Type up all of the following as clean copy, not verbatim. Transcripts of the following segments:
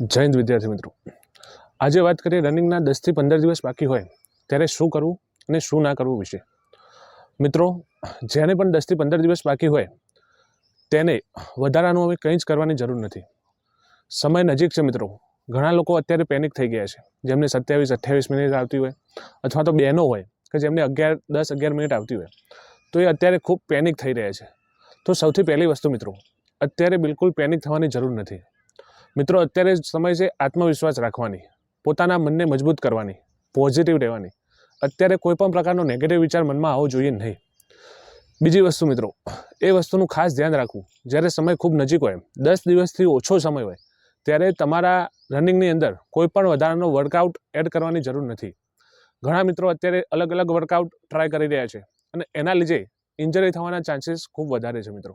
જય હિન્દ વિદ્યાર્થી મિત્રો, આજે વાત કરીએ રનિંગના 10 થી 15 દિવસ બાકી હોય ત્યારે શું કરવું અને શું ના કરવું વિશે. મિત્રો, જેને પણ 10 થી 15 દિવસ બાકી હોય તેને વધારાનું હવે કંઈ જ કરવાની જરૂર નથી. સમય નજીક છે મિત્રો. ઘણા લોકો અત્યારે પેનિક થઈ ગયા છે, જેમને 27-28 મિનિટ આવતી હોય, અથવા તો બહેનો હોય કે જેમને 10-11 મિનિટ આવતી હોય, તો એ અત્યારે ખૂબ પેનિક થઈ રહ્યા છે. તો સૌથી પહેલી વસ્તુ મિત્રો, અત્યારે બિલકુલ પેનિક થવાની જરૂર નથી. મિત્રો, અત્યારે સમય છે આત્મવિશ્વાસ રાખવાની, પોતાના મનને મજબૂત કરવાની, પોઝિટિવ રહેવાની. અત્યારે કોઈ પણ પ્રકારનો નેગેટિવ વિચાર મનમાં આવવો જોઈએ નહીં. બીજી વસ્તુ મિત્રો, એ વસ્તુનું ખાસ ધ્યાન રાખવું, જ્યારે સમય ખૂબ નજીક હોય, 10 દિવસથી ઓછો સમય હોય, ત્યારે તમારા રનિંગની અંદર કોઈ પણ વધારાનો વર્કઆઉટ એડ કરવાની જરૂર નથી. ઘણા મિત્રો અત્યારે અલગ અલગ વર્કઆઉટ ટ્રાય કરી રહ્યા છે અને એના લીધે ઇન્જરી થવાના ચાન્સીસ ખૂબ વધારે છે મિત્રો.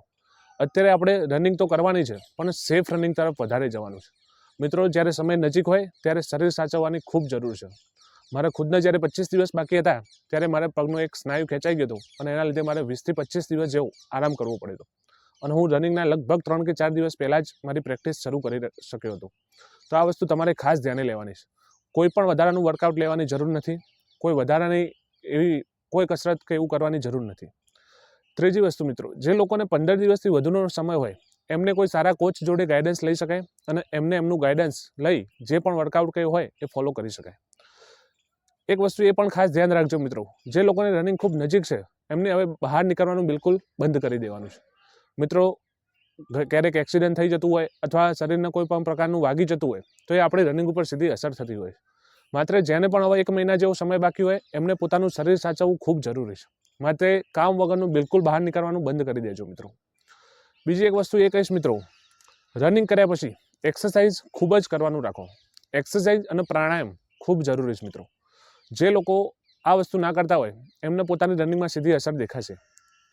અત્યારે આપણે રનિંગ તો કરવાની છે, પણ સેફ રનિંગ તરફ વધારે જવાનું છે. મિત્રો, જ્યારે સમય નજીક હોય ત્યારે શરીર સાચવવાની ખૂબ જરૂર છે. મારે ખુદને જ્યારે 25 દિવસ બાકી હતા ત્યારે મારે પગનો એક સ્નાયુ ખેંચાઈ ગયો હતો અને એના લીધે મારે 20 થી 25 દિવસ જેવું આરામ કરવો પડ્યો હતો. અને હું રનિંગના લગભગ 3 કે 4 દિવસ પહેલાં જ મારી પ્રેક્ટિસ શરૂ કરી શક્યો હતો. તો આ વસ્તુ તમારે ખાસ ધ્યાને લેવાની છે. કોઈ પણ વધારાનું વર્કઆઉટ લેવાની જરૂર નથી. કોઈ વધારાની એવી કોઈ કસરત કે એવું કરવાની જરૂર નથી. ત્રીજી વસ્તુ મિત્રો, જે લોકોને 15 દિવસથી વધુનો સમય હોય એમને કોઈ સારા કોચ જોડે ગાઈડન્સ લઈ શકાય અને એમને એમનું ગાઈડન્સ લઈ જે પણ વર્કઆઉટ કંઈ હોય એ ફોલો કરી શકાય. એક વસ્તુ એ પણ ખાસ ધ્યાન રાખજો મિત્રો, જે લોકોને રનિંગ ખૂબ નજીક છે એમને હવે બહાર નીકળવાનું બિલકુલ બંધ કરી દેવાનું છે. મિત્રો, ક્યારેક એક્સિડન્ટ થઈ જતું હોય અથવા શરીરને કોઈ પણ પ્રકારનું વાગી જતું હોય તો એ આપણી રનિંગ ઉપર સીધી અસર થતી હોય. માત્ર જેને પણ હવે 1 મહિના જેવો સમય બાકી હોય એમને પોતાનું શરીર સાચવવું ખૂબ જરૂરી છે. માટે કામ વગરનું બિલકુલ બહાર નીકળવાનું બંધ કરી દેજો મિત્રો. બીજી એક વસ્તુ એ કહીશ મિત્રો, રનિંગ કર્યા પછી એક્સરસાઇઝ ખૂબ જ કરવાનું રાખો. એક્સરસાઇઝ અને પ્રાણાયામ ખૂબ જરૂરી છે મિત્રો. જે લોકો આ વસ્તુ ના કરતા હોય એમને પોતાની રનિંગમાં સીધી અસર દેખાશે.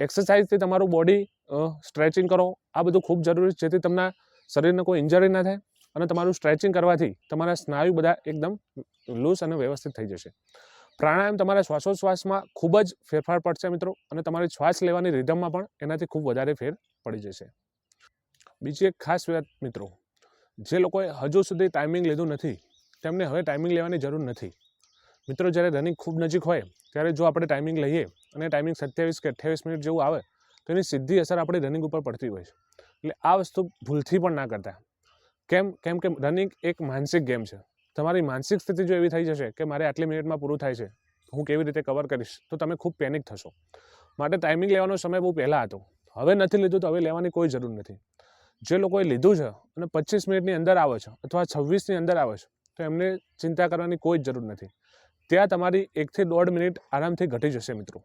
એક્સરસાઇઝથી તમારું બોડી સ્ટ્રેચિંગ કરો, આ બધું ખૂબ જરૂરી છે, જેથી તમને શરીરને કોઈ ઇન્જરી ના થાય અને તમારું સ્ટ્રેચિંગ કરવાથી તમારા સ્નાયુ બધા એકદમ લૂઝ અને વ્યવસ્થિત થઈ જશે. પ્રાણાયામ તમારા શ્વાસોશ્વાસમાં ખૂબ જ ફેરફાર પડશે મિત્રો, અને તમારી શ્વાસ લેવાની રિધમમાં પણ એનાથી ખૂબ વધારે ફેર પડી જશે. બીજી એક ખાસ વાત મિત્રો, જે લોકોએ હજુ સુધી ટાઈમિંગ લીધું નથી તેમને હવે ટાઈમિંગ લેવાની જરૂર નથી. મિત્રો, જ્યારે રનિંગ ખૂબ નજીક હોય ત્યારે જો આપણે ટાઈમિંગ લઈએ અને ટાઈમિંગ 27 કે 28 મિનિટ જેવું આવે તો એની સીધી અસર આપણી રનિંગ ઉપર પડતી હોય છે. એટલે આ વસ્તુ ભૂલથી પણ ના કરતા. કેમ કે રનિંગ એક માનસિક ગેમ છે. તમારી માનસિક સ્થિતિ જો એવી થઈ જશે કે મારે આટલી મિનિટમાં પૂરું થાય છે, હું કેવી રીતે કવર કરીશ, તો તમે ખૂબ પેનિક થશો. માટે ટાઈમિંગ લેવાનો સમય બહુ પહેલાં હતો, હવે નથી લીધું તો હવે લેવાની કોઈ જરૂર નથી. જે લોકોએ લીધું છે અને 25 મિનિટની અંદર આવે છે અથવા 26ની અંદર આવે છે તો એમને ચિંતા કરવાની કોઈ જ જરૂર નથી. ત્યાં તમારી 1 થી 1.5 મિનિટ આરામથી ઘટી જશે મિત્રો.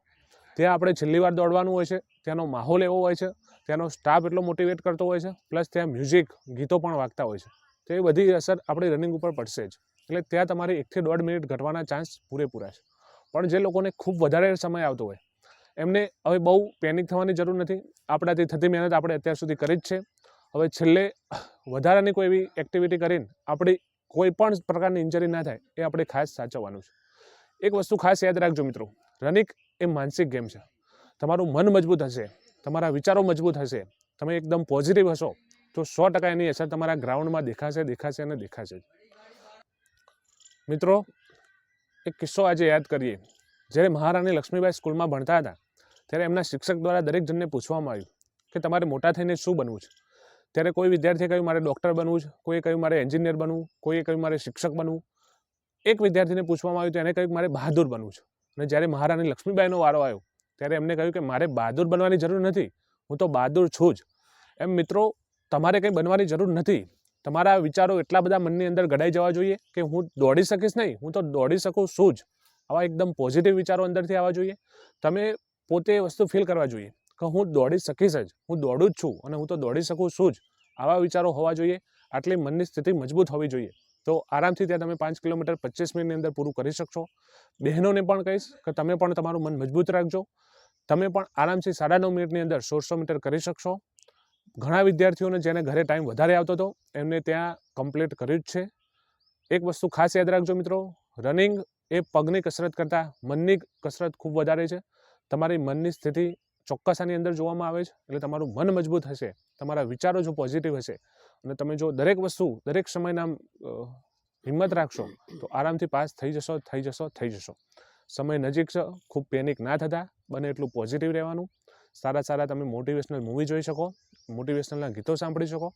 ત્યાં આપણે છેલ્લી વાર દોડવાનું હોય છે, ત્યાંનો માહોલ એવો હોય છે, ત્યાંનો સ્ટાફ એટલો મોટિવેટ કરતો હોય છે, પ્લસ ત્યાં મ્યુઝિક ગીતો પણ વાગતા હોય છે. તો એ બધી અસર આપણી રનિંગ ઉપર પડશે જ. એટલે ત્યાં તમારી 1 થી 1.5 મિનિટ ઘટવાના ચાન્સ પૂરેપૂરા છે. પણ જે લોકોને ખૂબ વધારે સમય આવતો હોય એમને હવે બહુ પેનિક થવાની જરૂર નથી. આપણાથી થતી મહેનત આપણે અત્યાર સુધી કરી જ છે. હવે છેલ્લે વધારાની કોઈ એવી એક્ટિવિટી કરીને આપણી કોઈ પણ પ્રકારની ઇન્જરી ના થાય એ આપણે ખાસ સાચવવાનું છે. એક વસ્તુ ખાસ યાદ રાખજો મિત્રો, રનિંગ એ માનસિક ગેમ છે. તમારું મન મજબૂત હશે, તમારા વિચારો મજબૂત હશે, તમે એકદમ પોઝિટિવ હશો તો 100% એની અસર તમારા ગ્રાઉન્ડમાં દેખાશે અને દેખાશે. મિત્રો, એક કિસ્સો આજે યાદ કરીએ. જ્યારે મહારાણી લક્ષ્મીબાઈ સ્કૂલમાં ભણતા હતા ત્યારે એમના શિક્ષક દ્વારા દરેક જણને પૂછવામાં આવ્યું કે તમારે મોટા થઈને શું બનવું છે. ત્યારે કોઈ વિદ્યાર્થીએ કહ્યું મારે ડૉક્ટર બનવું છે, કોઈએ કહ્યું મારે એન્જિનિયર બનવું, કોઈએ કહ્યું મારે શિક્ષક બનવું. એક વિદ્યાર્થીને પૂછવામાં આવ્યું તો એને કહ્યું મારે બહાદુર બનવું છે. અને જ્યારે મહારાણી લક્ષ્મીબાઈનો વારો આવ્યો ત્યારે એમને કહ્યું કે મારે બહાદુર બનવાની જરૂર નથી, હું તો બહાદુર છું જ. એમ મિત્રો, તમારે કંઈ બનવાની જરૂર નથી. તમારા વિચારો એટલા બધા મનની અંદર ગડાઈ જવા જોઈએ કે હું દોડી શકીશ નહીં, હું તો દોડી શકું છું જ. આવા એકદમ પોઝિટિવ વિચારો અંદરથી આવવા જોઈએ. તમે પોતે વસ્તુ ફીલ કરવા જોઈએ કે હું દોડી શકીશ જ, હું દોડું જ છું અને હું તો દોડી શકું છું જ. આવા વિચારો હોવા જોઈએ. આટલી મનની સ્થિતિ મજબૂત હોવી જોઈએ. તો આરામથી ત્યાં તમે 5 કિલોમીટર 25 મિનિટની અંદર પૂરું કરી શકશો. બહેનોને પણ કહીશ કે તમે પણ તમારું મન મજબૂત રાખજો. તમે પણ આરામથી 9.5 મિનિટની અંદર 1600 મીટર કરી શકશો. ઘણા વિદ્યાર્થીઓને જેને ઘરે ટાઈમ વધારે આવતો હતો એમને ત્યાં કમ્પ્લીટ કર્યું જ છે. એક વસ્તુ ખાસ યાદ રાખજો મિત્રો, રનિંગ એ પગની કસરત કરતાં મનની કસરત ખૂબ વધારે છે. તમારી મનની સ્થિતિ ચોક્કસ આની અંદર જોવામાં આવે છે. એટલે તમારું મન મજબૂત હશે, તમારા વિચારો જો પોઝિટિવ હશે અને તમે જો દરેક વસ્તુ દરેક સમયના હિંમત રાખશો તો આરામથી પાસ થઈ જશો. સમય નજીક છે, ખૂબ પેનિક ના થતા, બને એટલું પોઝિટિવ રહેવાનું. સારા તમે મોટિવેશનલ મૂવી જોઈ શકો, મોટિવેશનલના ગીતો સાંભળી શકો,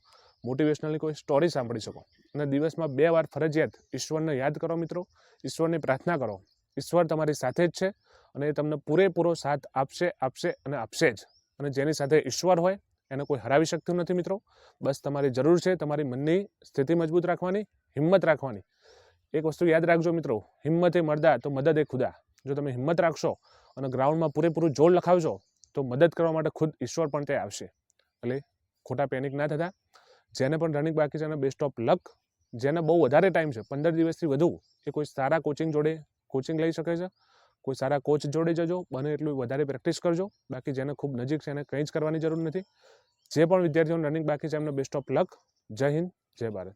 મોટિવેશનલની કોઈ સ્ટોરી સાંભળી શકો. અને દિવસમાં 2 વાર ફરજિયાત ઈશ્વરને યાદ કરો મિત્રો, ઈશ્વરની પ્રાર્થના કરો. ઈશ્વર તમારી સાથે જ છે અને એ તમને પૂરેપૂરો સાથ આપશે જ. અને જેની સાથે ઈશ્વર હોય એને કોઈ હરાવી શકતું નથી મિત્રો. બસ તમારી જરૂર છે તમારી મનની સ્થિતિ મજબૂત રાખવાની, હિંમત રાખવાની. એક વસ્તુ યાદ રાખજો મિત્રો, હિંમત એ મર્દા તો મદદ એ ખુદા. જો તમે હિંમત રાખશો અને ગ્રાઉન્ડમાં પૂરેપૂરું જોર લખાવશો તો મદદ કરવા માટે ખુદ ઈશ્વર પણ તે આવશે. એટલે ખોટા પેનિક ના થતા. જેને પણ રનિંગ બાકી છે એને બેસ્ટ ઓફ લક. જેને બહુ વધારે ટાઈમ છે 15 દિવસથી વધુ, એ કોઈ સારા કોચિંગ લઈ શકે છે. કોઈ સારા કોચ જોડે જજો, બને એટલું વધારે પ્રેક્ટિસ કરજો. બાકી જેને ખૂબ નજીક છે એને કંઈ જ કરવાની જરૂર નથી. જે પણ વિદ્યાર્થીઓને રનિંગ બાકી છે એમને બેસ્ટ ઓફ લક. જય હિન્દ, જય ભારત.